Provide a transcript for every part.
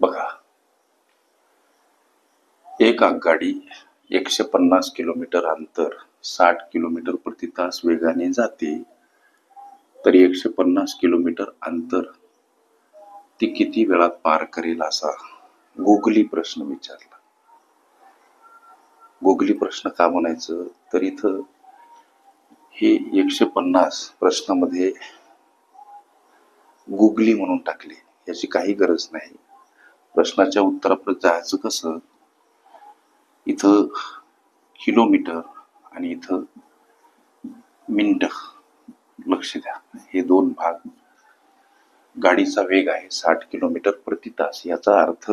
बघा, एक आगगाडी 150 किलोमीटर अंतर 60 किलोमीटर प्रति तास वेगाने जाते, तर 150 किलोमीटर अंतर ती किती वेळात पार करेल असा गुगली प्रश्न विचारला. गुगली प्रश्न का म्हणायचं, तर इथं हे 150 प्रश्नामध्ये गुगली म्हणून टाकले, याची काही गरज नाही. प्रश्नाच्या उत्तरापर्यंत जायचं कसं, इथं किलोमीटर आणि इथं मिनिट लक्ष द्या. हे दोन भाग. गाडीचा वेग आहे 60 किलोमीटर प्रति तास, याचा अर्थ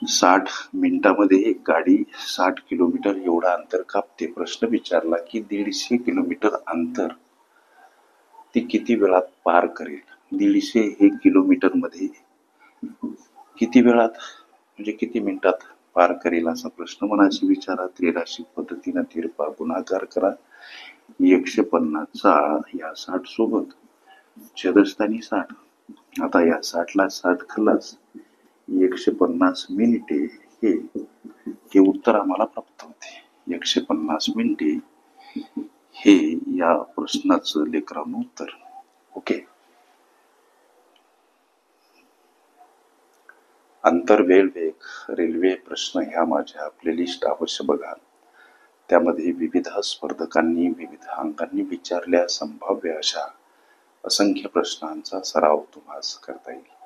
60 मिनिटामध्ये गाडी 60 किलोमीटर एवढा अंतर कापते. प्रश्न विचारला की 150 किलोमीटर अंतर ती किती वेळात पार करेल. 150 हे किलोमीटर मध्ये किती वेळात म्हणजे किती मिनिटात पार करेल असा प्रश्न मनाशी विचारा. 1300 पद्धतीने तिरपा गुणाकार करा. 150 चा या 60 सोबत छेदस्थानी 60. आता या 60 ला 60 खलास 150 मिनिटे हे उत्तर आम्हाला प्राप्त होते. 150 मिनिटे हे या प्रश्नाचं लेकरांचं उत्तर. ओके. अंतर वेळ वेग रेल्वे प्रश्न ह्या माझ्या प्लेलिस्ट अवश्य बघा. त्यामध्ये विविध स्पर्धकांनी विविध अंकांनी विचारल्या संभाव्य अशा असंख्य प्रश्नांचा सराव तुम्हाला करता येईल.